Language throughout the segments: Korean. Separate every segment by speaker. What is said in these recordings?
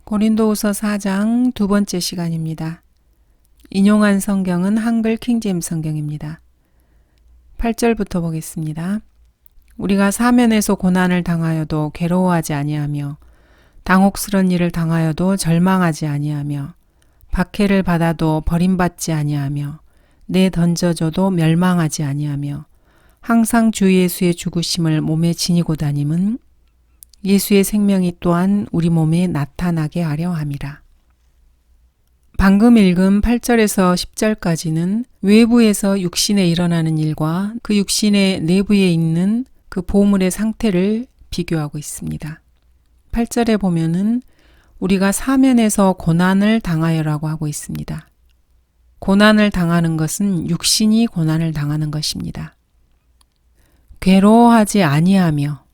Speaker 1: 고린도후서 4장 두 번째 시간입니다. 인용한 성경은 한글 킹제임스 성경입니다. 8절부터 보겠습니다. 우리가 사면에서 고난을 당하여도 괴로워하지 아니하며 당혹스런 일을 당하여도 절망하지 아니하며 박해를 받아도 버림받지 아니하며 내던져져도 멸망하지 아니하며 항상 주 예수의 죽으심을 몸에 지니고 다님은 예수의 생명이 또한 우리 몸에 나타나게 하려 함이라. 방금 읽은 8절에서 10절까지는 외부에서 육신에 일어나는 일과 그 육신의 내부에 있는 그 보물의 상태를 비교하고 있습니다. 8절에 보면은 우리가 사면에서 고난을 당하여라고 하고 있습니다. 고난을 당하는 것은 육신이 고난을 당하는 것입니다. 괴로워하지 아니하며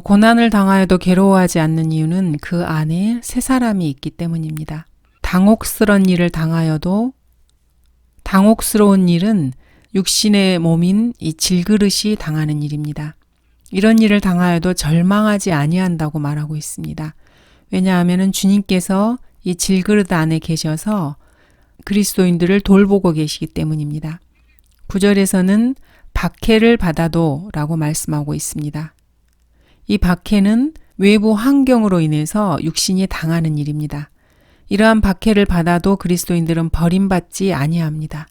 Speaker 1: 고난을 당하여도 괴로워하지 않는 이유는 그 안에 새 사람이 있기 때문입니다. 당혹스러운 일을 당하여도 당혹스러운 일은 육신의 몸인 이 질그릇이 당하는 일입니다. 이런 일을 당하여도 절망하지 아니한다고 말하고 있습니다. 왜냐하면 주님께서 이 질그릇 안에 계셔서 그리스도인들을 돌보고 계시기 때문입니다. 9절에서는 박해를 받아도 라고 말씀하고 있습니다. 이 박해는 외부 환경으로 인해서 육신이 당하는 일입니다. 이러한 박해를 받아도 그리스도인들은 버림받지 아니합니다.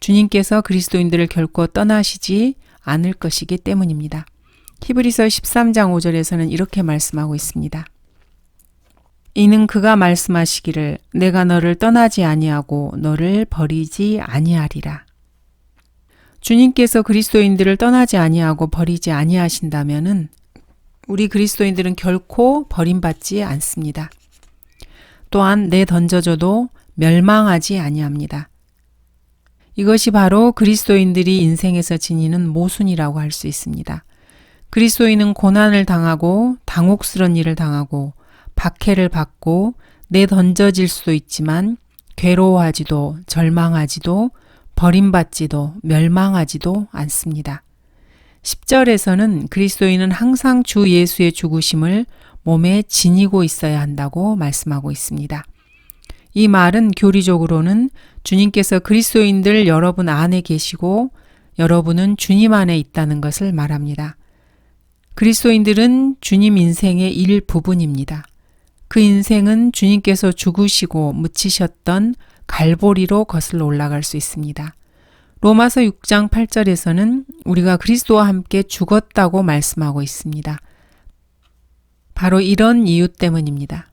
Speaker 1: 주님께서 그리스도인들을 결코 떠나시지 않을 것이기 때문입니다. 히브리서 13장 5절에서는 이렇게 말씀하고 있습니다. 이는 그가 말씀하시기를 내가 너를 떠나지 아니하고 너를 버리지 아니하리라. 주님께서 그리스도인들을 떠나지 아니하고 버리지 아니하신다면은 우리 그리스도인들은 결코 버림받지 않습니다. 또한 내던져져도 멸망하지 아니합니다. 이것이 바로 그리스도인들이 인생에서 지니는 모순이라고 할 수 있습니다. 그리스도인은 고난을 당하고 당혹스러운 일을 당하고 박해를 받고 내던져질 수도 있지만 괴로워하지도 절망하지도 버림받지도 멸망하지도 않습니다. 10절에서는 그리스도인은 항상 주 예수의 죽으심을 몸에 지니고 있어야 한다고 말씀하고 있습니다. 이 말은 교리적으로는 주님께서 그리스도인들 여러분 안에 계시고 여러분은 주님 안에 있다는 것을 말합니다. 그리스도인들은 주님 인생의 일부분입니다. 그 인생은 주님께서 죽으시고 묻히셨던 갈보리로 거슬러 올라갈 수 있습니다. 로마서 6장 8절에서는 우리가 그리스도와 함께 죽었다고 말씀하고 있습니다. 바로 이런 이유 때문입니다.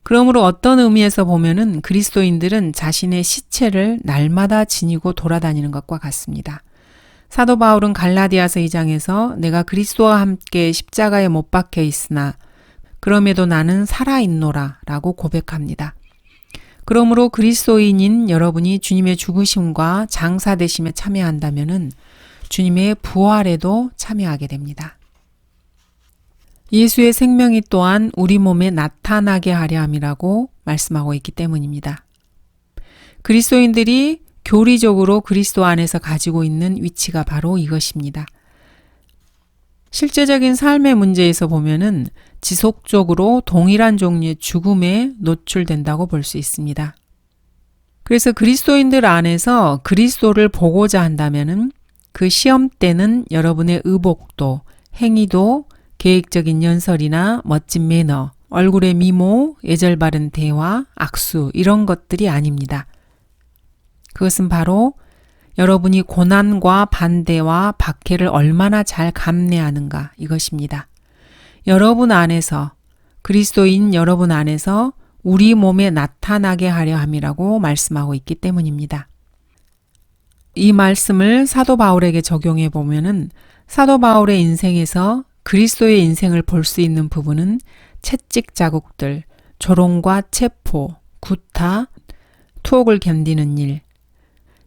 Speaker 1: 그러므로 어떤 의미에서 보면은 그리스도인들은 자신의 시체를 날마다 지니고 돌아다니는 것과 같습니다. 사도 바울은 갈라디아서 2장에서 내가 그리스도와 함께 십자가에 못 박혀 있으나 그럼에도 나는 살아있노라 라고 고백합니다. 그러므로 그리스도인인 여러분이 주님의 죽으심과 장사되심에 참여한다면은 주님의 부활에도 참여하게 됩니다. 예수의 생명이 또한 우리 몸에 나타나게 하려 함이라고 말씀하고 있기 때문입니다. 그리스도인들이 교리적으로 그리스도 안에서 가지고 있는 위치가 바로 이것입니다. 실제적인 삶의 문제에서 보면은 지속적으로 동일한 종류의 죽음에 노출된다고 볼 수 있습니다. 그래서 그리스도인들 안에서 그리스도를 보고자 한다면은 그 시험 때는 여러분의 의복도, 행위도, 계획적인 연설이나 멋진 매너, 얼굴의 미모, 예절 바른 대화, 악수 이런 것들이 아닙니다. 그것은 바로 여러분이 고난과 반대와 박해를 얼마나 잘 감내하는가 이것입니다. 여러분 안에서 그리스도인 여러분 안에서 우리 몸에 나타나게 하려 함이라고 말씀하고 있기 때문입니다. 이 말씀을 사도 바울에게 적용해 보면은 사도 바울의 인생에서 그리스도의 인생을 볼 수 있는 부분은 채찍 자국들, 조롱과 체포, 구타, 투옥을 견디는 일,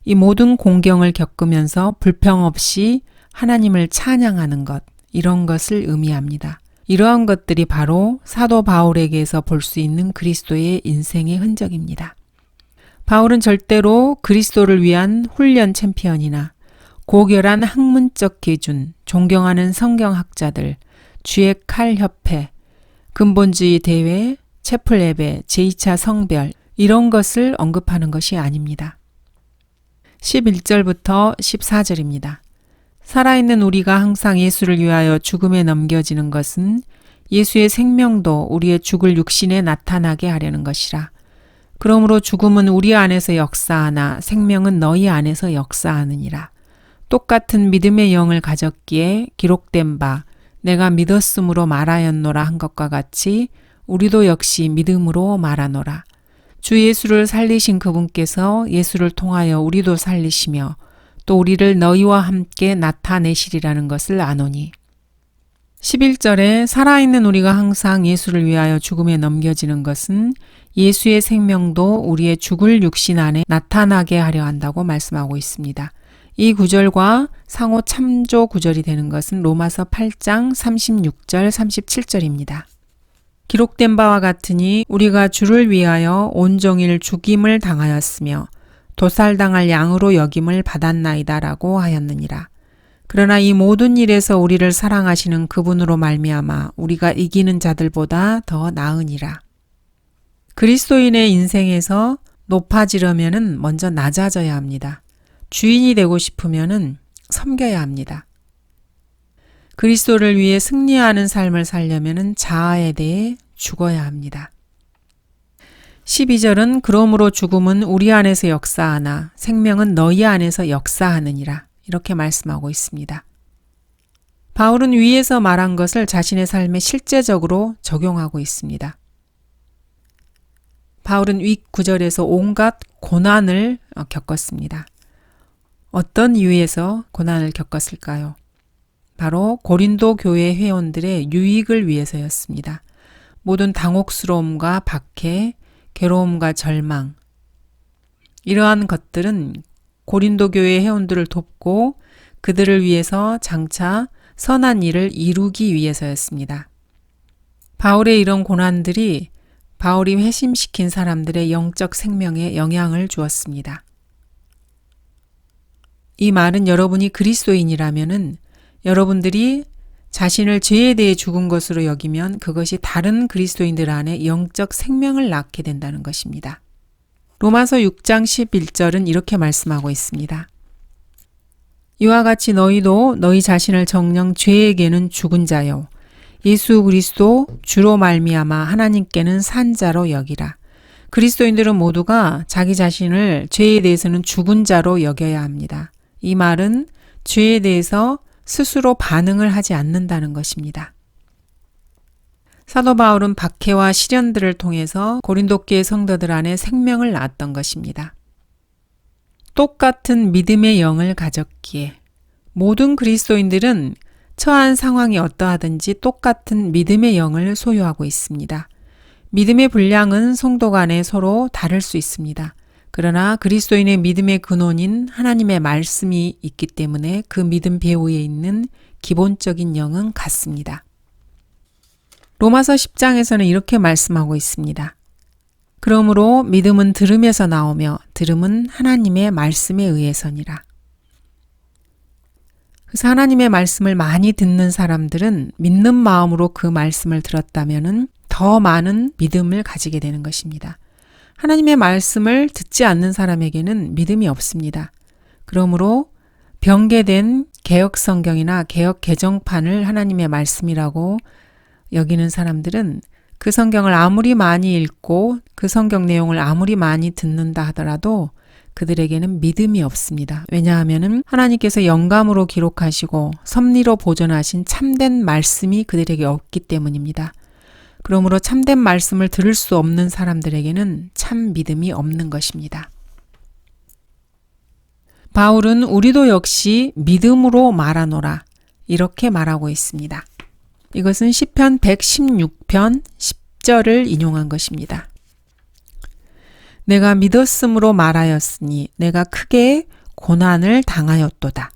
Speaker 1: 이 모든 공경을 겪으면서 불평 없이 하나님을 찬양하는 것, 이런 것을 의미합니다. 이러한 것들이 바로 사도 바울에게서 볼 수 있는 그리스도의 인생의 흔적입니다. 바울은 절대로 그리스도를 위한 훈련 챔피언이나 고결한 학문적 기준, 존경하는 성경학자들, 주의 칼 협회, 근본주의 대회, 채플 예배, 제2차 성별 이런 것을 언급하는 것이 아닙니다. 11절부터 14절입니다. 살아있는 우리가 항상 예수를 위하여 죽음에 넘겨지는 것은 예수의 생명도 우리의 죽을 육신에 나타나게 하려는 것이라. 그러므로 죽음은 우리 안에서 역사하나 생명은 너희 안에서 역사하느니라. 똑같은 믿음의 영을 가졌기에 기록된 바 내가 믿었으므로 말하였노라 한 것과 같이 우리도 역시 믿음으로 말하노라. 주 예수를 살리신 그분께서 예수를 통하여 우리도 살리시며 또 우리를 너희와 함께 나타내시리라는 것을 아노니. 11절에 살아있는 우리가 항상 예수를 위하여 죽음에 넘겨지는 것은 예수의 생명도 우리의 죽을 육신 안에 나타나게 하려 한다고 말씀하고 있습니다. 이 구절과 상호 참조 구절이 되는 것은 로마서 8장 36절 37절입니다. 기록된 바와 같으니 우리가 주를 위하여 온종일 죽임을 당하였으며 도살당할 양으로 여김을 받았나이다 라고 하였느니라. 그러나 이 모든 일에서 우리를 사랑하시는 그분으로 말미암아 우리가 이기는 자들보다 더 나으니라. 그리스도인의 인생에서 높아지려면 먼저 낮아져야 합니다. 주인이 되고 싶으면 섬겨야 합니다. 그리스도를 위해 승리하는 삶을 살려면 자아에 대해 죽어야 합니다. 12절은 그러므로 죽음은 우리 안에서 역사하나 생명은 너희 안에서 역사하느니라 이렇게 말씀하고 있습니다. 바울은 위에서 말한 것을 자신의 삶에 실제적으로 적용하고 있습니다. 바울은 윗 구절에서 온갖 고난을 겪었습니다. 어떤 이유에서 고난을 겪었을까요? 바로 고린도 교회 회원들의 유익을 위해서였습니다. 모든 당혹스러움과 박해, 괴로움과 절망 이러한 것들은 고린도 교회 회원들을 돕고 그들을 위해서 장차 선한 일을 이루기 위해서였습니다. 바울의 이런 고난들이 바울이 회심시킨 사람들의 영적 생명에 영향을 주었습니다. 이 말은 여러분이 그리스도인이라면은 여러분들이 자신을 죄에 대해 죽은 것으로 여기면 그것이 다른 그리스도인들 안에 영적 생명을 낳게 된다는 것입니다. 로마서 6장 11절은 이렇게 말씀하고 있습니다. 이와 같이 너희도 너희 자신을 정녕 죄에게는 죽은 자요 예수 그리스도 주로 말미암아 하나님께는 산 자로 여기라. 그리스도인들은 모두가 자기 자신을 죄에 대해서는 죽은 자로 여겨야 합니다. 이 말은 죄에 대해서 스스로 반응을 하지 않는다는 것입니다. 사도 바울은 박해와 시련들을 통해서 고린도교의 성도들 안에 생명을 낳았던 것입니다. 똑같은 믿음의 영을 가졌기에 모든 그리스도인들은 처한 상황이 어떠하든지 똑같은 믿음의 영을 소유하고 있습니다. 믿음의 분량은 성도 간에 서로 다를 수 있습니다. 그러나 그리스도인의 믿음의 근원인 하나님의 말씀이 있기 때문에 그 믿음 배후에 있는 기본적인 영은 같습니다. 로마서 10장에서는 이렇게 말씀하고 있습니다. 그러므로 믿음은 들음에서 나오며 들음은 하나님의 말씀에 의해서니라. 그래서 하나님의 말씀을 많이 듣는 사람들은 믿는 마음으로 그 말씀을 들었다면 더 많은 믿음을 가지게 되는 것입니다. 하나님의 말씀을 듣지 않는 사람에게는 믿음이 없습니다. 그러므로 변개된 개역 성경이나 개역 개정판을 하나님의 말씀이라고 여기는 사람들은 그 성경을 아무리 많이 읽고 그 성경 내용을 아무리 많이 듣는다 하더라도 그들에게는 믿음이 없습니다. 왜냐하면 하나님께서 영감으로 기록하시고 섭리로 보존하신 참된 말씀이 그들에게 없기 때문입니다. 그러므로 참된 말씀을 들을 수 없는 사람들에게는 참 믿음이 없는 것입니다. 바울은 우리도 역시 믿음으로 말하노라 이렇게 말하고 있습니다. 이것은 시편 116편 10절을 인용한 것입니다. 내가 믿었으므로 말하였으니 내가 크게 고난을 당하였도다.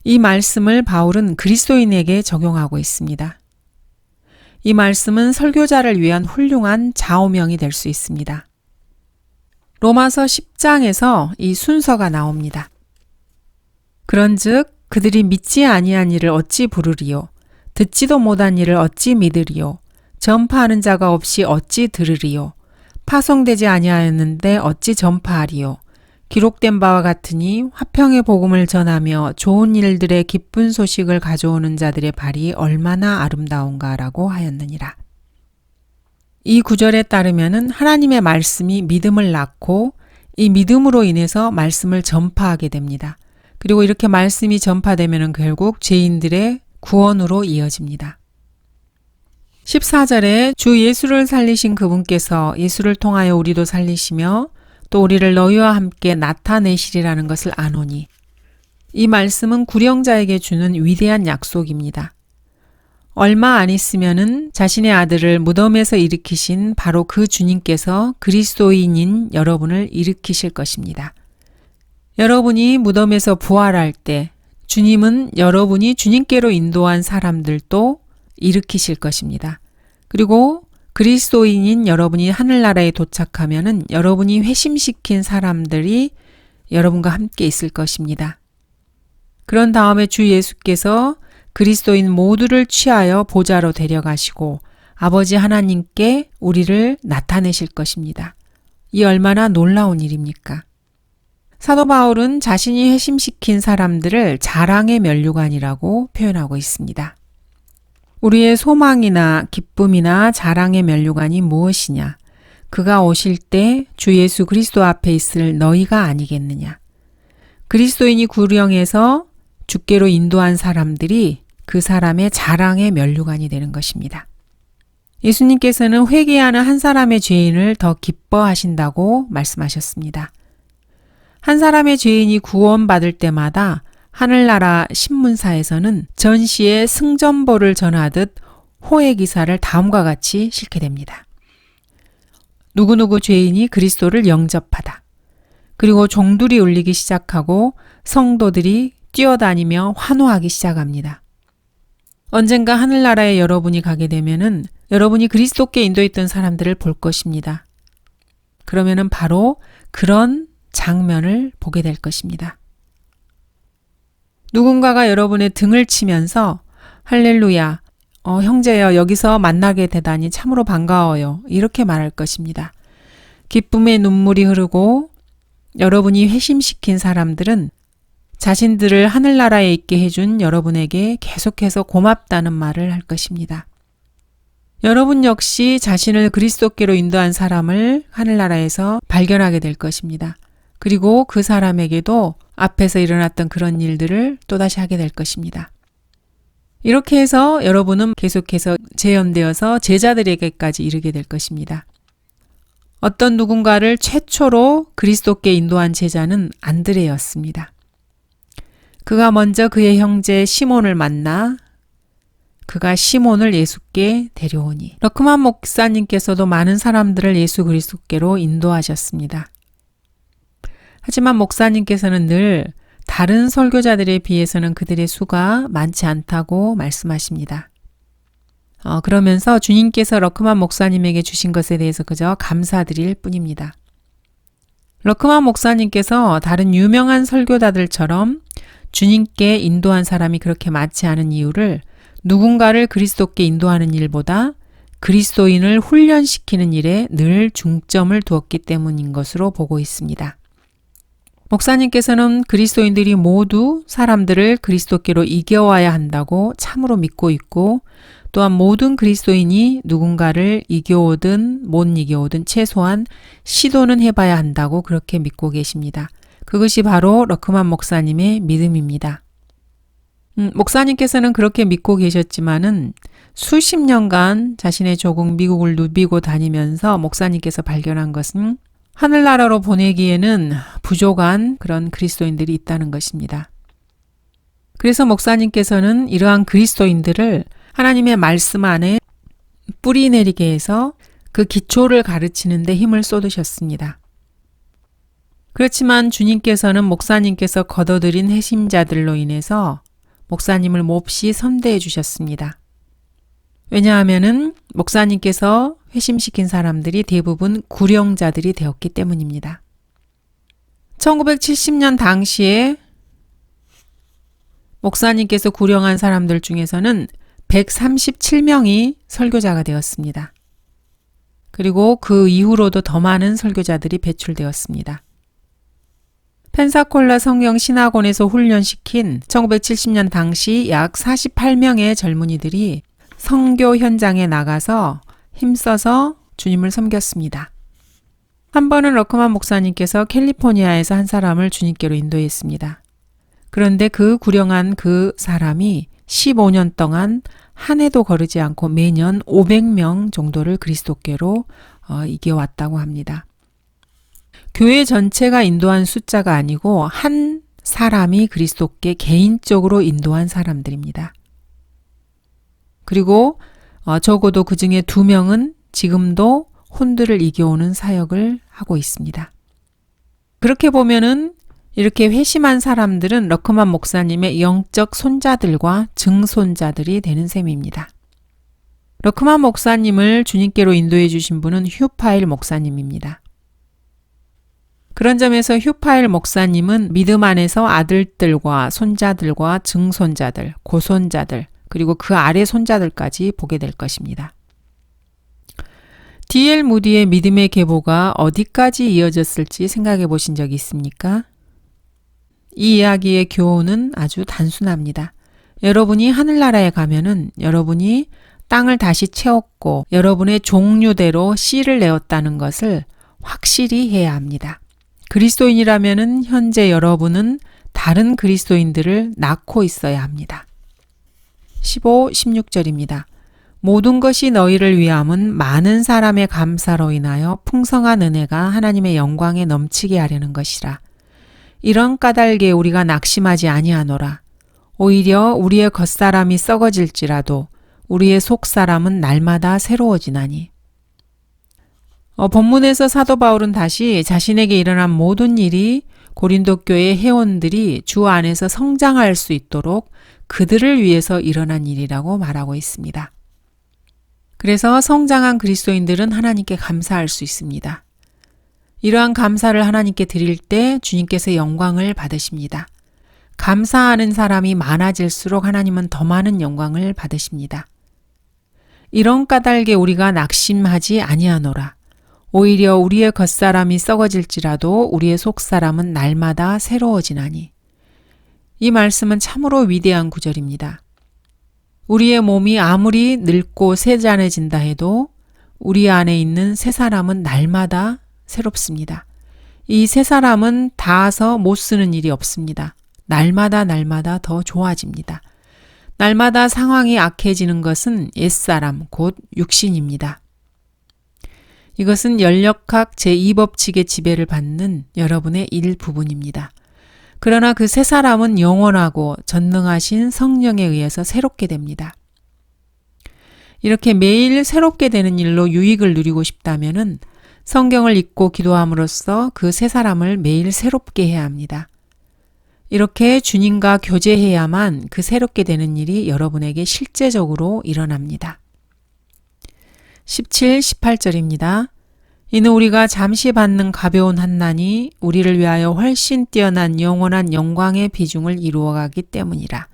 Speaker 1: 이 말씀을 바울은 그리스도인에게 적용하고 있습니다. 이 말씀은 설교자를 위한 훌륭한 좌우명이 될 수 있습니다. 로마서 10장에서 이 순서가 나옵니다. 그런즉 그들이 믿지 아니한 일을 어찌 부르리요? 듣지도 못한 일을 어찌 믿으리요? 전파하는 자가 없이 어찌 들으리요. 파송되지 아니하였는데 어찌 전파하리요. 기록된 바와 같으니 화평의 복음을 전하며 좋은 일들의 기쁜 소식을 가져오는 자들의 발이 얼마나 아름다운가라고 하였느니라. 이 구절에 따르면은 하나님의 말씀이 믿음을 낳고 이 믿음으로 인해서 말씀을 전파하게 됩니다. 그리고 이렇게 말씀이 전파되면은 결국 죄인들의 구원으로 이어집니다. 14절에 주 예수를 살리신 그분께서 예수를 통하여 우리도 살리시며 또 우리를 너희와 함께 나타내시리라는 것을 아노니, 이 말씀은 구령자에게 주는 위대한 약속입니다. 얼마 안 있으면은 자신의 아들을 무덤에서 일으키신 바로 그 주님께서 그리스도인인 여러분을 일으키실 것입니다. 여러분이 무덤에서 부활할 때 주님은 여러분이 주님께로 인도한 사람들도 일으키실 것입니다. 그리고 그리스도인인 여러분이 하늘나라에 도착하면은 여러분이 회심시킨 사람들이 여러분과 함께 있을 것입니다. 그런 다음에 주 예수께서 그리스도인 모두를 취하여 보좌로 데려가시고 아버지 하나님께 우리를 나타내실 것입니다. 이 얼마나 놀라운 일입니까? 사도 바울은 자신이 회심시킨 사람들을 자랑의 면류관이라고 표현하고 있습니다. 우리의 소망이나 기쁨이나 자랑의 면류관이 무엇이냐? 그가 오실 때 주 예수 그리스도 앞에 있을 너희가 아니겠느냐? 그리스도인이 구령에서 주께로 인도한 사람들이 그 사람의 자랑의 면류관이 되는 것입니다. 예수님께서는 회개하는 한 사람의 죄인을 더 기뻐하신다고 말씀하셨습니다. 한 사람의 죄인이 구원받을 때마다 하늘나라 신문사에서는 전시의 승전보를 전하듯 호의 기사를 다음과 같이 실게 됩니다. 누구누구 죄인이 그리스도를 영접하다. 그리고 종들이 울리기 시작하고 성도들이 뛰어다니며 환호하기 시작합니다. 언젠가 하늘나라에 여러분이 가게 되면은 여러분이 그리스도께 인도했던 사람들을 볼 것입니다. 그러면은 바로 그런 장면을 보게 될 것입니다. 누군가가 여러분의 등을 치면서 할렐루야, 형제여 여기서 만나게 되다니 참으로 반가워요. 이렇게 말할 것입니다. 기쁨의 눈물이 흐르고 여러분이 회심시킨 사람들은 자신들을 하늘나라에 있게 해준 여러분에게 계속해서 고맙다는 말을 할 것입니다. 여러분 역시 자신을 그리스도께로 인도한 사람을 하늘나라에서 발견하게 될 것입니다. 그리고 그 사람에게도 앞에서 일어났던 그런 일들을 또다시 하게 될 것입니다. 이렇게 해서 여러분은 계속해서 재현되어서 제자들에게까지 이르게 될 것입니다. 어떤 누군가를 최초로 그리스도께 인도한 제자는 안드레였습니다. 그가 먼저 그의 형제 시몬을 만나 그가 시몬을 예수께 데려오니, 러크만 목사님께서도 많은 사람들을 예수 그리스도께로 인도하셨습니다. 하지만 목사님께서는 늘 다른 설교자들에 비해서는 그들의 수가 많지 않다고 말씀하십니다. 그러면서 주님께서 러크만 목사님에게 주신 것에 대해서 그저 감사드릴 뿐입니다. 러크만 목사님께서 다른 유명한 설교자들처럼 주님께 인도한 사람이 그렇게 많지 않은 이유를 누군가를 그리스도께 인도하는 일보다 그리스도인을 훈련시키는 일에 늘 중점을 두었기 때문인 것으로 보고 있습니다. 목사님께서는 그리스도인들이 모두 사람들을 그리스도께로 이겨와야 한다고 참으로 믿고 있고, 또한 모든 그리스도인이 누군가를 이겨오든 못 이겨오든 최소한 시도는 해봐야 한다고 그렇게 믿고 계십니다. 그것이 바로 러크만 목사님의 믿음입니다. 목사님께서는 그렇게 믿고 계셨지만은 수십 년간 자신의 조국 미국을 누비고 다니면서 목사님께서 발견한 것은 하늘나라로 보내기에는 부족한 그런 그리스도인들이 있다는 것입니다. 그래서 목사님께서는 이러한 그리스도인들을 하나님의 말씀 안에 뿌리 내리게 해서 그 기초를 가르치는 데 힘을 쏟으셨습니다. 그렇지만 주님께서는 목사님께서 거둬들인 회심자들로 인해서 목사님을 몹시 선대해 주셨습니다. 왜냐하면은 목사님께서 회심시킨 사람들이 대부분 구령자들이 되었기 때문입니다. 1970년 당시에 목사님께서 구령한 사람들 중에서는 137명이 설교자가 되었습니다. 그리고 그 이후로도 더 많은 설교자들이 배출되었습니다. 펜사콜라 성경 신학원에서 훈련시킨 1970년 당시 약 48명의 젊은이들이 선교 현장에 나가서 힘써서 주님을 섬겼습니다. 한 번은 러크만 목사님께서 캘리포니아에서 한 사람을 주님께로 인도했습니다. 그런데 그 구령한 그 사람이 15년 동안 한 해도 거르지 않고 매년 500명 정도를 그리스도께로 이겨왔다고 합니다. 교회 전체가 인도한 숫자가 아니고 한 사람이 그리스도께 개인적으로 인도한 사람들입니다. 그리고 적어도 그 중에 2명은 지금도 혼들을 이겨오는 사역을 하고 있습니다. 그렇게 보면은 이렇게 회심한 사람들은 러크만 목사님의 영적 손자들과 증손자들이 되는 셈입니다. 러크만 목사님을 주님께로 인도해 주신 분은 휴파일 목사님입니다. 그런 점에서 휴파일 목사님은 믿음 안에서 아들들과 손자들과 증손자들, 고손자들, 그리고 그 아래 손자들까지 보게 될 것입니다. D.L. 무디의 믿음의 계보가 어디까지 이어졌을지 생각해 보신 적이 있습니까? 이 이야기의 교훈은 아주 단순합니다. 여러분이 하늘나라에 가면은 여러분이 땅을 다시 채웠고 여러분의 종류대로 씨를 내었다는 것을 확실히 해야 합니다. 그리스도인이라면은 현재 여러분은 다른 그리스도인들을 낳고 있어야 합니다. 15, 16절입니다. 모든 것이 너희를 위함은 많은 사람의 감사로 인하여 풍성한 은혜가 하나님의 영광에 넘치게 하려는 것이라. 이런 까닭에 우리가 낙심하지 아니하노라. 오히려 우리의 겉사람이 썩어질지라도 우리의 속사람은 날마다 새로워지나니. 본문에서 사도 바울은 다시 자신에게 일어난 모든 일이 고린도 교회 회원들이 주 안에서 성장할 수 있도록 그들을 위해서 일어난 일이라고 말하고 있습니다. 그래서 성장한 그리스도인들은 하나님께 감사할 수 있습니다. 이러한 감사를 하나님께 드릴 때 주님께서 영광을 받으십니다. 감사하는 사람이 많아질수록 하나님은 더 많은 영광을 받으십니다. 이런 까닭에 우리가 낙심하지 아니하노라. 오히려 우리의 겉사람이 썩어질지라도 우리의 속사람은 날마다 새로워지나니. 이 말씀은 참으로 위대한 구절입니다. 우리의 몸이 아무리 늙고 세잔해진다 해도 우리 안에 있는 새 사람은 날마다 새롭습니다. 이 새 사람은 닿아서 못 쓰는 일이 없습니다. 날마다 더 좋아집니다. 날마다 상황이 악해지는 것은 옛사람, 곧 육신입니다. 이것은 연력학 제2법칙의 지배를 받는 여러분의 일부분입니다. 그러나 그 새 사람은 영원하고 전능하신 성령에 의해서 새롭게 됩니다. 이렇게 매일 새롭게 되는 일로 유익을 누리고 싶다면은 성경을 읽고 기도함으로써 그 새 사람을 매일 새롭게 해야 합니다. 이렇게 주님과 교제해야만 그 새롭게 되는 일이 여러분에게 실제적으로 일어납니다. 17, 18절입니다. 이는 우리가 잠시 받는 가벼운 환난이 우리를 위하여 훨씬 뛰어난 영원한 영광의 비중을 이루어가기 때문이라.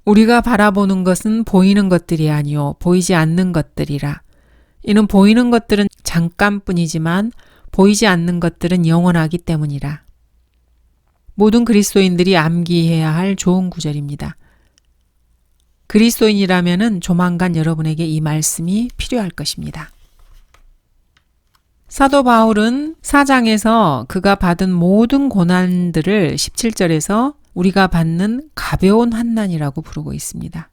Speaker 1: 우리가 바라보는 것은 보이는 것들이 아니요 보이지 않는 것들이라. 이는 보이는 것들은 잠깐뿐이지만 보이지 않는 것들은 영원하기 때문이라. 모든 그리스도인들이 암기해야 할 좋은 구절입니다. 그리스도인이라면은 조만간 여러분에게 이 말씀이 필요할 것입니다. 사도 바울은 4장에서 그가 받은 모든 고난들을 17절에서 우리가 받는 가벼운 환난이라고 부르고 있습니다.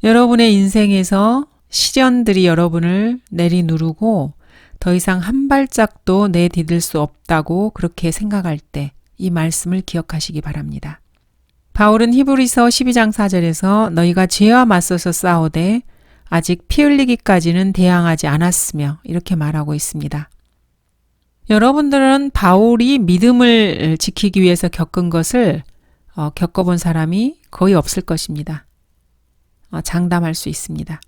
Speaker 1: 여러분의 인생에서 시련들이 여러분을 내리누르고 더 이상 한 발짝도 내디딜 수 없다고 그렇게 생각할 때 이 말씀을 기억하시기 바랍니다. 바울은 히브리서 12장 4절에서 너희가 죄와 맞서서 싸우되 아직 피 흘리기까지는 대항하지 않았으며 이렇게 말하고 있습니다. 여러분들은 바울이 믿음을 지키기 위해서 겪은 것을 겪어본 사람이 거의 없을 것입니다. 장담할 수 있습니다.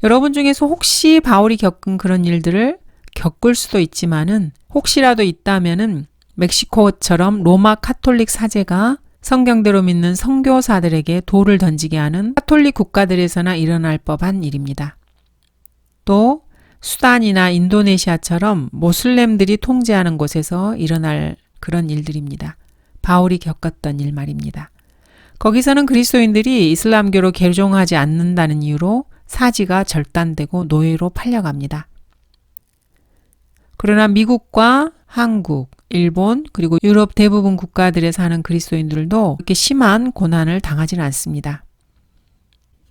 Speaker 1: 여러분 중에서 혹시 바울이 겪은 그런 일들을 겪을 수도 있지만은 혹시라도 있다면은 멕시코처럼 로마 카톨릭 사제가 성경대로 믿는 선교사들에게 돌을 던지게 하는 카톨릭 국가들에서나 일어날 법한 일입니다. 또 수단이나 인도네시아처럼 모슬렘들이 통제하는 곳에서 일어날 그런 일들입니다. 바울이 겪었던 일 말입니다. 거기서는 그리스도인들이 이슬람교로 개종하지 않는다는 이유로 사지가 절단되고 노예로 팔려갑니다. 그러나 미국과 한국, 일본, 그리고 유럽 대부분 국가들에 사는 그리스도인들도 그렇게 심한 고난을 당하지는 않습니다.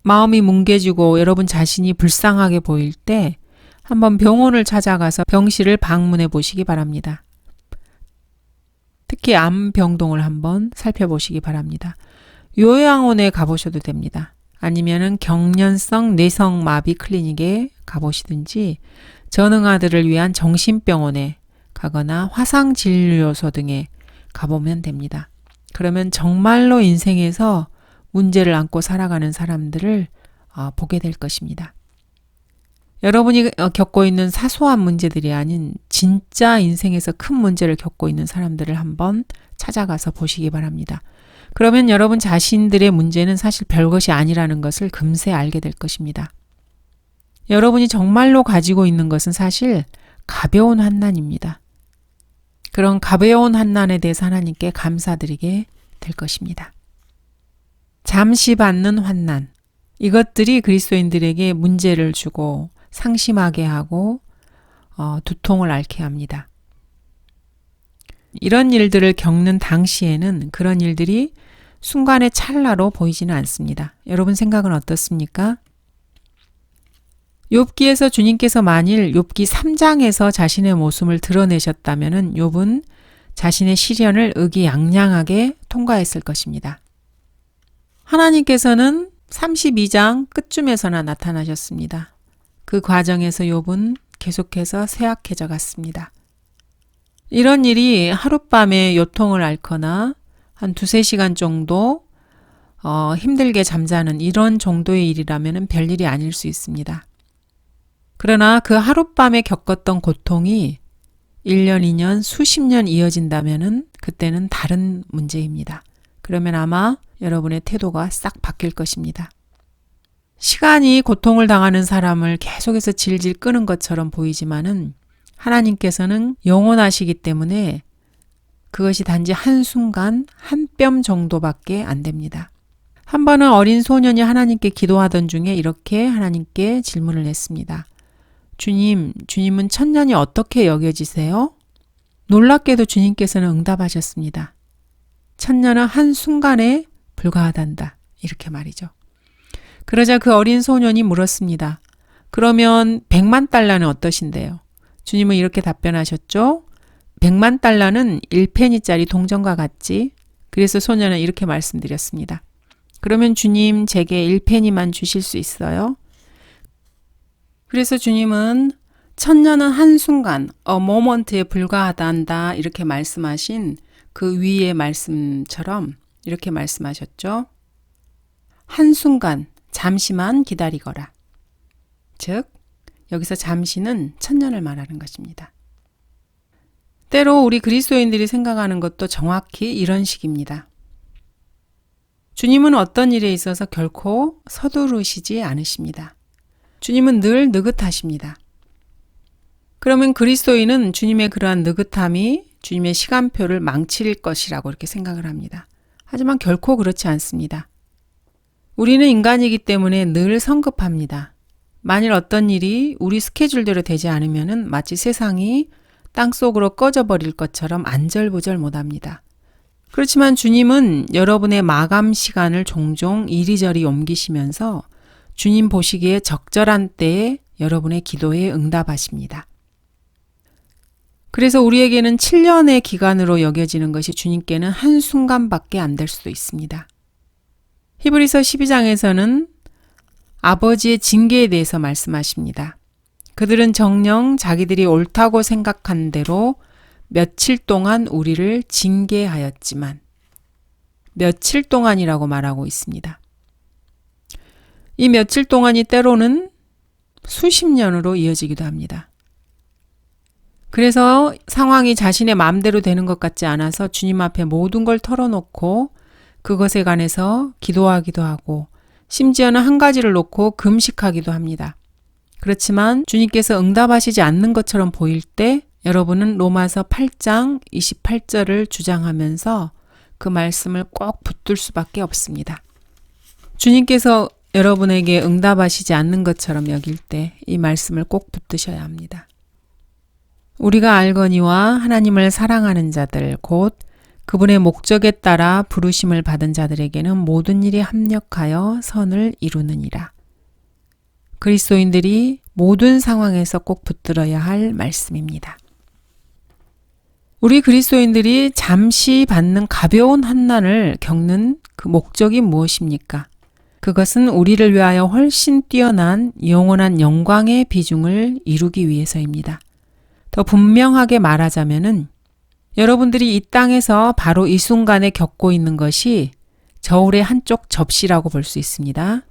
Speaker 1: 마음이 뭉개지고 여러분 자신이 불쌍하게 보일 때 한번 병원을 찾아가서 병실을 방문해 보시기 바랍니다. 특히 암병동을 한번 살펴보시기 바랍니다. 요양원에 가보셔도 됩니다. 아니면은 경련성 뇌성마비 클리닉에 가보시든지 전응아들을 위한 정신병원에 가거나 화상진료소 등에 가보면 됩니다. 그러면 정말로 인생에서 문제를 안고 살아가는 사람들을 보게 될 것입니다. 여러분이 겪고 있는 사소한 문제들이 아닌 진짜 인생에서 큰 문제를 겪고 있는 사람들을 한번 찾아가서 보시기 바랍니다. 그러면 여러분 자신들의 문제는 사실 별것이 아니라는 것을 금세 알게 될 것입니다. 여러분이 정말로 가지고 있는 것은 사실 가벼운 환난입니다. 그런 가벼운 환난에 대해서 하나님께 감사드리게 될 것입니다. 잠시 받는 환난, 이것들이 그리스도인들에게 문제를 주고 상심하게 하고 두통을 앓게 합니다. 이런 일들을 겪는 당시에는 그런 일들이 순간의 찰나로 보이지는 않습니다. 여러분 생각은 어떻습니까? 욥기에서 주님께서 만일 욥기 3장에서 자신의 모습을 드러내셨다면 욥은 자신의 시련을 의기양양하게 통과했을 것입니다. 하나님께서는 32장 끝쯤에서나 나타나셨습니다. 그 과정에서 욥은 계속해서 쇠약해져 갔습니다. 이런 일이 하룻밤에 요통을 앓거나 한 2-3시간 정도 힘들게 잠자는 이런 정도의 일이라면 별일이 아닐 수 있습니다. 그러나 그 하룻밤에 겪었던 고통이 1년, 2년, 수십 년 이어진다면 그때는 다른 문제입니다. 그러면 아마 여러분의 태도가 싹 바뀔 것입니다. 시간이 고통을 당하는 사람을 계속해서 질질 끄는 것처럼 보이지만은 하나님께서는 영원하시기 때문에 그것이 단지 한순간 한 뼘 정도밖에 안 됩니다. 한 번은 어린 소년이 하나님께 기도하던 중에 이렇게 하나님께 질문을 했습니다. 주님은 천년이 어떻게 여겨지세요? 놀랍게도 주님께서는 응답하셨습니다. 천년은 한순간에 불과하단다. 이렇게 말이죠. 그러자 그 어린 소년이 물었습니다. 그러면 100만 달러는 어떠신데요? 주님은 이렇게 답변하셨죠. 100만 달러는 1페니짜리 동전과 같지. 그래서 소년은 이렇게 말씀드렸습니다. 그러면 주님 제게 1페니만 주실 수 있어요? 그래서 주님은 천년은 한순간, a moment에 불과하단다 이렇게 말씀하신 그 위의 말씀처럼 이렇게 말씀하셨죠. 한순간, 잠시만 기다리거라. 즉, 여기서 잠시는 천년을 말하는 것입니다. 때로 우리 그리스도인들이 생각하는 것도 정확히 이런 식입니다. 주님은 어떤 일에 있어서 결코 서두르시지 않으십니다. 주님은 늘 느긋하십니다. 그러면 그리스도인은 주님의 그러한 느긋함이 주님의 시간표를 망칠 것이라고 이렇게 생각을 합니다. 하지만 결코 그렇지 않습니다. 우리는 인간이기 때문에 늘 성급합니다. 만일 어떤 일이 우리 스케줄대로 되지 않으면 마치 세상이 땅속으로 꺼져버릴 것처럼 안절부절 못합니다. 그렇지만 주님은 여러분의 마감 시간을 종종 이리저리 옮기시면서 주님 보시기에 적절한 때에 여러분의 기도에 응답하십니다. 그래서 우리에게는 7년의 기간으로 여겨지는 것이 주님께는 한순간밖에 안 될 수도 있습니다. 히브리서 12장에서는 아버지의 징계에 대해서 말씀하십니다. 그들은 정녕 자기들이 옳다고 생각한 대로 며칠 동안 우리를 징계하였지만 며칠 동안이라고 말하고 있습니다. 이 며칠 동안이 때로는 수십 년으로 이어지기도 합니다. 그래서 상황이 자신의 마음대로 되는 것 같지 않아서 주님 앞에 모든 걸 털어놓고 그것에 관해서 기도하기도 하고 심지어는 한 가지를 놓고 금식하기도 합니다. 그렇지만 주님께서 응답하시지 않는 것처럼 보일 때 여러분은 로마서 8장 28절을 주장하면서 그 말씀을 꼭 붙들 수밖에 없습니다. 주님께서 여러분에게 응답하시지 않는 것처럼 여길 때 이 말씀을 꼭 붙드셔야 합니다. 우리가 알거니와 하나님을 사랑하는 자들 곧 그분의 목적에 따라 부르심을 받은 자들에게는 모든 일이 합력하여 선을 이루느니라. 그리스도인들이 모든 상황에서 꼭 붙들어야 할 말씀입니다. 우리 그리스도인들이 잠시 받는 가벼운 환난을 겪는 그 목적이 무엇입니까? 그것은 우리를 위하여 훨씬 뛰어난 영원한 영광의 비중을 이루기 위해서입니다. 더 분명하게 말하자면은 여러분들이 이 땅에서 바로 이 순간에 겪고 있는 것이 저울의 한쪽 접시라고 볼 수 있습니다.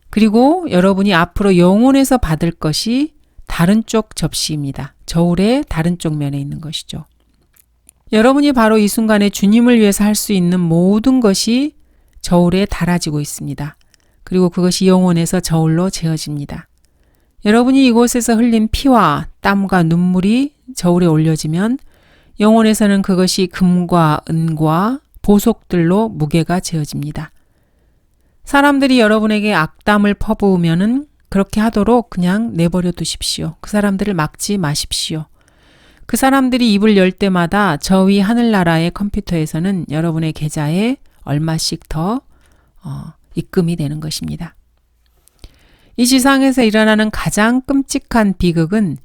Speaker 1: 그리고 여러분이 앞으로 영혼에서 받을 것이 다른 쪽 접시입니다. 저울의 다른 쪽 면에 있는 것이죠. 여러분이 바로 이 순간에 주님을 위해서 할 수 있는 모든 것이 저울에 달아지고 있습니다. 그리고 그것이 영혼에서 저울로 재어집니다. 여러분이 이곳에서 흘린 피와 땀과 눈물이 저울에 올려지면 영혼에서는 그것이 금과 은과 보석들로 무게가 재어집니다. 사람들이 여러분에게 악담을 퍼부으면은 그렇게 하도록 그냥 내버려 두십시오. 그 사람들을 막지 마십시오. 그 사람들이 입을 열 때마다 저 위 하늘나라의 컴퓨터에서는 여러분의 계좌에 얼마씩 더 입금이 되는 것입니다. 이 지상에서 일어나는 가장 끔찍한 비극은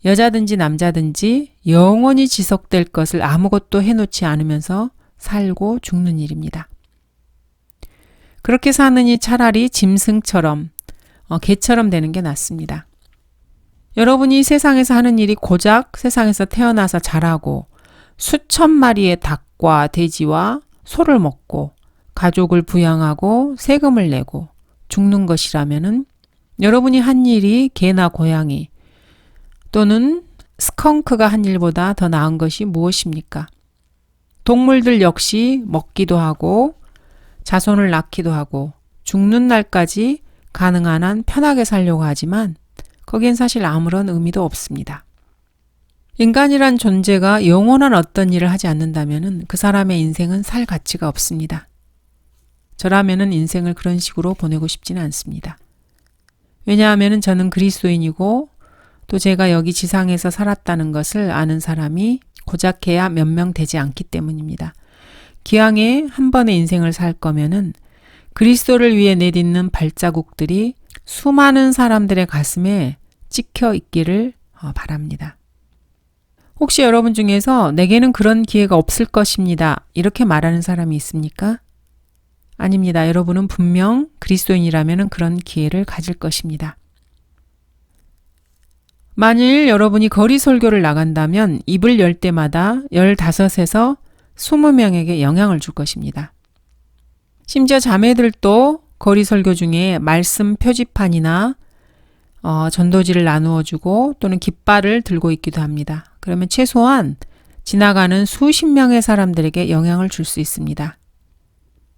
Speaker 1: 여자든지 남자든지 영원히 지속될 것을 아무것도 해놓지 않으면서 살고 죽는 일입니다. 그렇게 사느니 차라리 짐승처럼 개처럼 되는 게 낫습니다. 여러분이 세상에서 하는 일이 고작 세상에서 태어나서 자라고 수천 마리의 닭과 돼지와 소를 먹고 가족을 부양하고 세금을 내고 죽는 것이라면은 여러분이 한 일이 개나 고양이 또는 스컹크가 한 일보다 더 나은 것이 무엇입니까? 동물들 역시 먹기도 하고 자손을 낳기도 하고 죽는 날까지 가능한 한 편하게 살려고 하지만 거기엔 사실 아무런 의미도 없습니다. 인간이란 존재가 영원한 어떤 일을 하지 않는다면 그 사람의 인생은 살 가치가 없습니다. 저라면은 인생을 그런 식으로 보내고 싶지는 않습니다. 왜냐하면 저는 그리스도인이고 또 제가 여기 지상에서 살았다는 것을 아는 사람이 고작해야 몇 명 되지 않기 때문입니다. 기왕에 한 번의 인생을 살 거면은 그리스도를 위해 내딛는 발자국들이 수많은 사람들의 가슴에 찍혀 있기를 바랍니다. 혹시 여러분 중에서 내게는 그런 기회가 없을 것입니다. 이렇게 말하는 사람이 있습니까? 아닙니다. 여러분은 분명 그리스도인이라면 그런 기회를 가질 것입니다. 만일 여러분이 거리 설교를 나간다면 입을 열 때마다 15에서 20명에게 영향을 줄 것입니다. 심지어 자매들도 거리 설교 중에 말씀 표지판이나 전도지를 나누어 주고 또는 깃발을 들고 있기도 합니다. 그러면 최소한 지나가는 수십 명의 사람들에게 영향을 줄 수 있습니다.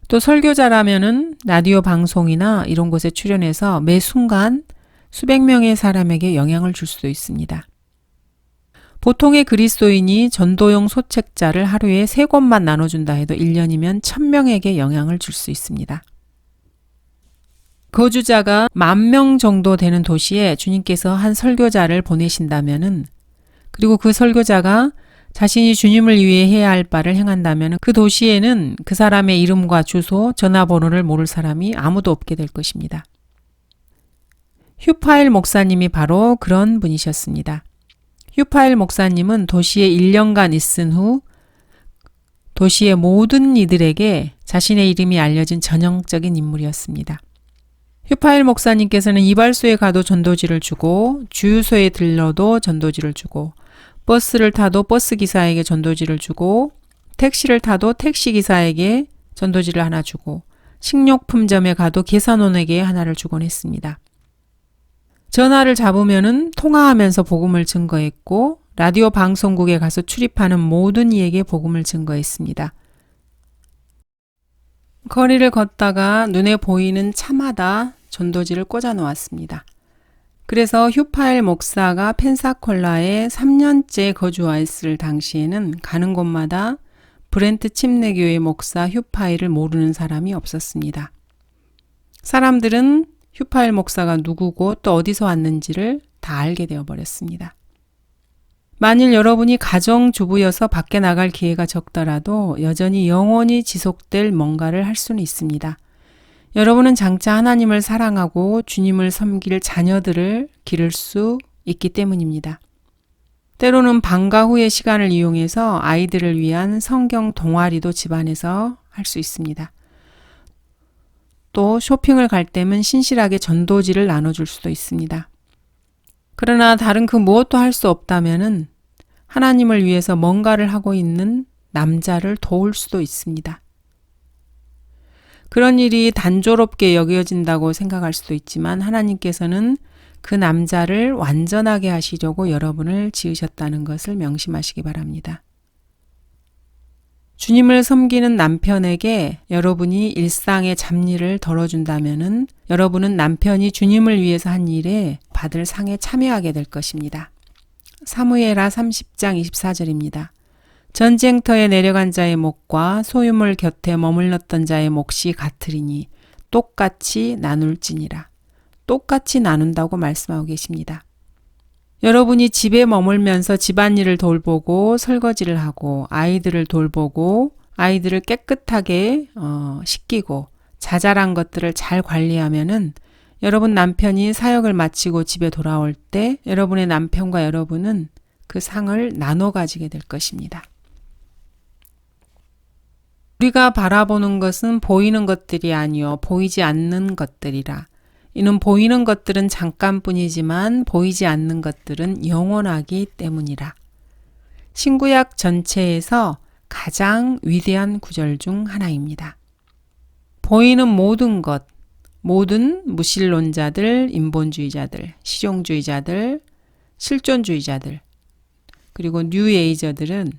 Speaker 1: 또 설교자라면은 라디오 방송이나 이런 곳에 출연해서 매 순간 수백 명의 사람에게 영향을 줄 수도 있습니다. 보통의 그리스도인이 전도용 소책자를 하루에 3권만 나눠준다 해도 1년이면 1000명에게 영향을 줄 수 있습니다. 거주자가 10,000명 정도 되는 도시에 주님께서 한 설교자를 보내신다면은 그리고 그 설교자가 자신이 주님을 위해 해야 할 바를 행한다면 그 도시에는 그 사람의 이름과 주소, 전화번호를 모를 사람이 아무도 없게 될 것입니다. 휴파일 목사님이 바로 그런 분이셨습니다. 휴파일 목사님은 도시에 1년간 있은 후 도시의 모든 이들에게 자신의 이름이 알려진 전형적인 인물이었습니다. 휴파일 목사님께서는 이발소에 가도 전도지를 주고 주유소에 들러도 전도지를 주고 버스를 타도 버스 기사에게 전도지를 주고 택시를 타도 택시 기사에게 전도지를 하나 주고 식료품점에 가도 계산원에게 하나를 주곤 했습니다. 전화를 잡으면은 통화하면서 복음을 증거했고 라디오 방송국에 가서 출입하는 모든 이에게 복음을 증거했습니다. 거리를 걷다가 눈에 보이는 차마다 전도지를 꽂아 놓았습니다. 그래서 휴파엘 목사가 펜사콜라에 3년째 거주하였을 당시에는 가는 곳마다 브렌트 침례교회 목사 휴파엘을 모르는 사람이 없었습니다. 사람들은 휴파엘 목사가 누구고 또 어디서 왔는지를 다 알게 되어버렸습니다. 만일 여러분이 가정주부여서 밖에 나갈 기회가 적더라도 여전히 영원히 지속될 뭔가를 할 수는 있습니다. 여러분은 장차 하나님을 사랑하고 주님을 섬길 자녀들을 기를 수 있기 때문입니다. 때로는 방과 후의 시간을 이용해서 아이들을 위한 성경 동아리도 집안에서 할 수 있습니다. 또 쇼핑을 갈 때면 신실하게 전도지를 나눠줄 수도 있습니다. 그러나 다른 그 무엇도 할 수 없다면은 하나님을 위해서 뭔가를 하고 있는 남자를 도울 수도 있습니다. 그런 일이 단조롭게 여겨진다고 생각할 수도 있지만 하나님께서는 그 남자를 완전하게 하시려고 여러분을 지으셨다는 것을 명심하시기 바랍니다. 주님을 섬기는 남편에게 여러분이 일상의 잡일을 덜어준다면은 여러분은 남편이 주님을 위해서 한 일에 받을 상에 참여하게 될 것입니다. 사무엘하 30장 24절입니다. 전쟁터에 내려간 자의 몫과 소유물 곁에 머물렀던 자의 몫이 같으리니 똑같이 나눌지니라. 똑같이 나눈다고 말씀하고 계십니다. 여러분이 집에 머물면서 집안일을 돌보고 설거지를 하고 아이들을 돌보고 아이들을 깨끗하게 씻기고 자잘한 것들을 잘 관리하면은 여러분 남편이 사역을 마치고 집에 돌아올 때 여러분의 남편과 여러분은 그 상을 나눠 가지게 될 것입니다. 우리가 바라보는 것은 보이는 것들이 아니요 보이지 않는 것들이라. 이는 보이는 것들은 잠깐뿐이지만 보이지 않는 것들은 영원하기 때문이라. 신구약 전체에서 가장 위대한 구절 중 하나입니다. 보이는 모든 것, 모든 무신론자들, 인본주의자들, 실용주의자들, 실존주의자들, 그리고 뉴에이저들은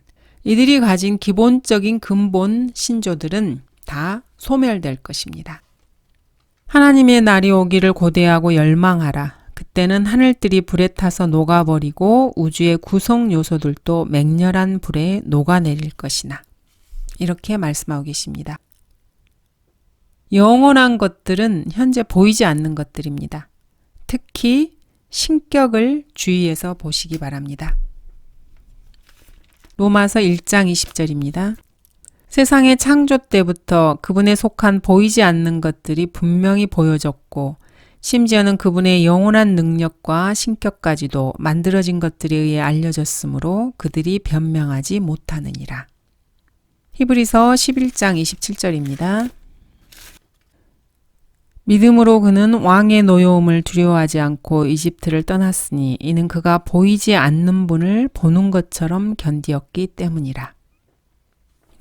Speaker 1: 이들이 가진 기본적인 근본 신조들은 다 소멸될 것입니다. 하나님의 날이 오기를 고대하고 열망하라. 그때는 하늘들이 불에 타서 녹아버리고 우주의 구성 요소들도 맹렬한 불에 녹아내릴 것이나. 이렇게 말씀하고 계십니다. 영원한 것들은 현재 보이지 않는 것들입니다. 특히 신격을 주의해서 보시기 바랍니다. 로마서 1장 20절입니다. 세상의 창조 때부터 그분에 속한 보이지 않는 것들이 분명히 보여졌고 심지어는 그분의 영원한 능력과 신격까지도 만들어진 것들에 의해 알려졌으므로 그들이 변명하지 못하느니라. 히브리서 11장 27절입니다. 믿음으로 그는 왕의 노여움을 두려워하지 않고 이집트를 떠났으니 이는 그가 보이지 않는 분을 보는 것처럼 견디었기 때문이라.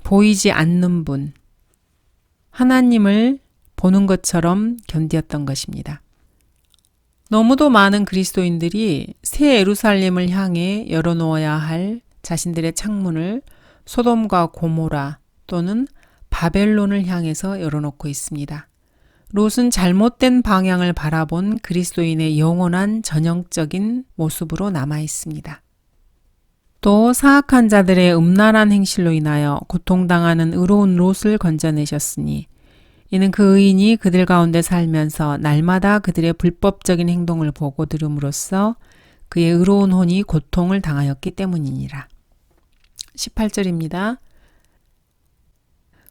Speaker 1: 보이지 않는 분, 하나님을 보는 것처럼 견디었던 것입니다. 너무도 많은 그리스도인들이 새 예루살렘을 향해 열어놓아야 할 자신들의 창문을 소돔과 고모라 또는 바벨론을 향해서 열어놓고 있습니다. 롯은 잘못된 방향을 바라본 그리스도인의 영원한 전형적인 모습으로 남아 있습니다. 또 사악한 자들의 음란한 행실로 인하여 고통당하는 의로운 롯을 건져내셨으니 이는 그 의인이 그들 가운데 살면서 날마다 그들의 불법적인 행동을 보고 들음으로써 그의 의로운 혼이 고통을 당하였기 때문이니라. 18절입니다.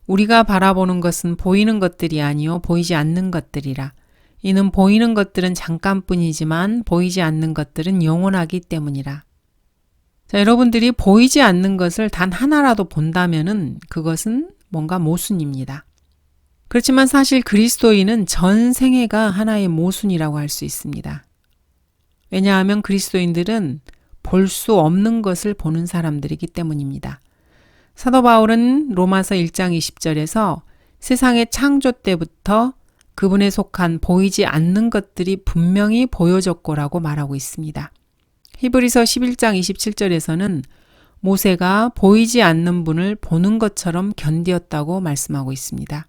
Speaker 1: 우리가 바라보는 것은 보이는 것들이 아니요 보이지 않는 것들이라. 이는 보이는 것들은 잠깐뿐이지만 보이지 않는 것들은 영원하기 때문이라. 자, 여러분들이 보이지 않는 것을 단 하나라도 본다면은 그것은 뭔가 모순입니다. 그렇지만 사실 그리스도인은 전 생애가 하나의 모순이라고 할 수 있습니다. 왜냐하면 그리스도인들은 볼 수 없는 것을 보는 사람들이기 때문입니다. 사도 바울은 로마서 1장 20절에서 세상의 창조 때부터 그분에 속한 보이지 않는 것들이 분명히 보여졌고라고 말하고 있습니다. 히브리서 11장 27절에서는 모세가 보이지 않는 분을 보는 것처럼 견디었다고 말씀하고 있습니다.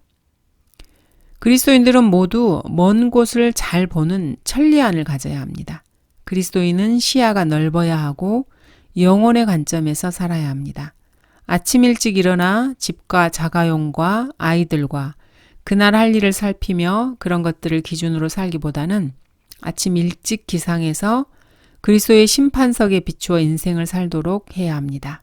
Speaker 1: 그리스도인들은 모두 먼 곳을 잘 보는 천리안을 가져야 합니다. 그리스도인은 시야가 넓어야 하고 영혼의 관점에서 살아야 합니다. 아침 일찍 일어나 집과 자가용과 아이들과 그날 할 일을 살피며 그런 것들을 기준으로 살기보다는 아침 일찍 기상해서 그리스도의 심판석에 비추어 인생을 살도록 해야 합니다.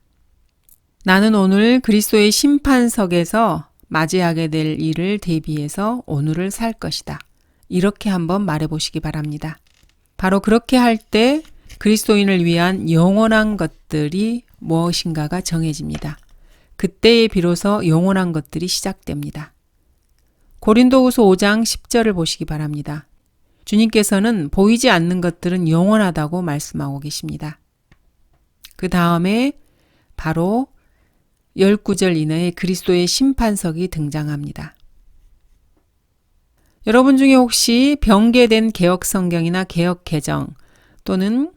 Speaker 1: 나는 오늘 그리스도의 심판석에서 맞이하게 될 일을 대비해서 오늘을 살 것이다. 이렇게 한번 말해보시기 바랍니다. 바로 그렇게 할 때 그리스도인을 위한 영원한 것들이 무엇인가가 정해집니다. 그때에 비로소 영원한 것들이 시작됩니다. 고린도후서 5장 10절을 보시기 바랍니다. 주님께서는 보이지 않는 것들은 영원하다고 말씀하고 계십니다. 그 다음에 바로 19절 이내에 그리스도의 심판석이 등장합니다. 여러분 중에 혹시 병개된 개역 성경이나 개역 개정 또는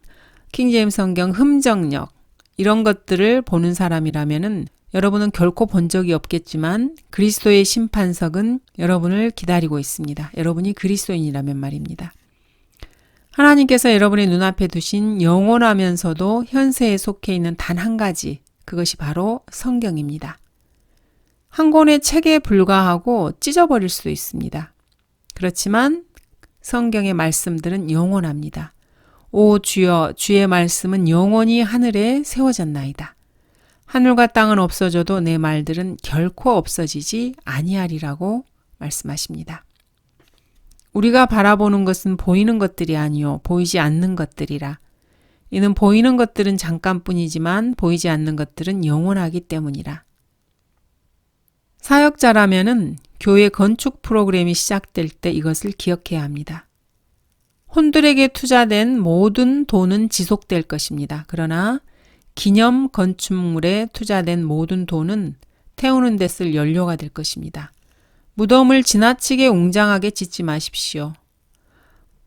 Speaker 1: 킹제임스 성경 흠정역 이런 것들을 보는 사람이라면은 여러분은 결코 본 적이 없겠지만 그리스도의 심판석은 여러분을 기다리고 있습니다. 여러분이 그리스도인이라면 말입니다. 하나님께서 여러분의 눈앞에 두신 영원하면서도 현세에 속해 있는 단 한 가지, 그것이 바로 성경입니다. 한 권의 책에 불과하고 찢어버릴 수도 있습니다. 그렇지만 성경의 말씀들은 영원합니다. 오 주여, 주의 말씀은 영원히 하늘에 세워졌나이다. 하늘과 땅은 없어져도 내 말들은 결코 없어지지 아니하리라고 말씀하십니다. 우리가 바라보는 것은 보이는 것들이 아니요 보이지 않는 것들이라. 이는 보이는 것들은 잠깐뿐이지만 보이지 않는 것들은 영원하기 때문이라. 사역자라면은 교회 건축 프로그램이 시작될 때 이것을 기억해야 합니다. 혼들에게 투자된 모든 돈은 지속될 것입니다. 그러나 기념 건축물에 투자된 모든 돈은 태우는 데 쓸 연료가 될 것입니다. 무덤을 지나치게 웅장하게 짓지 마십시오.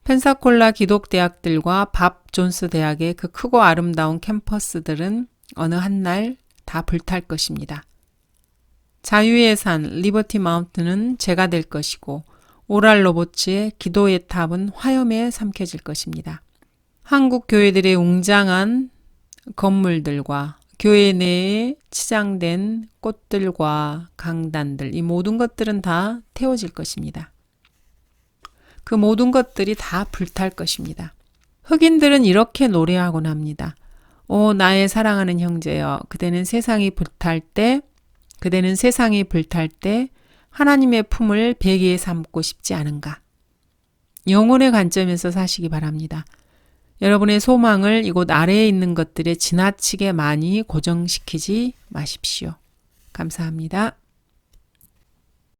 Speaker 1: 펜사콜라 기독대학들과 밥 존스 대학의 그 크고 아름다운 캠퍼스들은 어느 한 날 다 불탈 것입니다. 자유의 산 리버티 마운트는 재가 될 것이고 오랄 로버츠의 기도의 탑은 화염에 삼켜질 것입니다. 한국 교회들의 웅장한 건물들과 교회 내에 치장된 꽃들과 강단들, 이 모든 것들은 다 태워질 것입니다. 그 모든 것들이 다 불탈 것입니다. 흑인들은 이렇게 노래하곤 합니다. 오 나의 사랑하는 형제여, 그대는 세상이 불탈 때 하나님의 품을 베개에 삼고 싶지 않은가? 영혼의 관점에서 사시기 바랍니다. 여러분의 소망을 이곳 아래에 있는 것들에 지나치게 많이 고정시키지 마십시오. 감사합니다.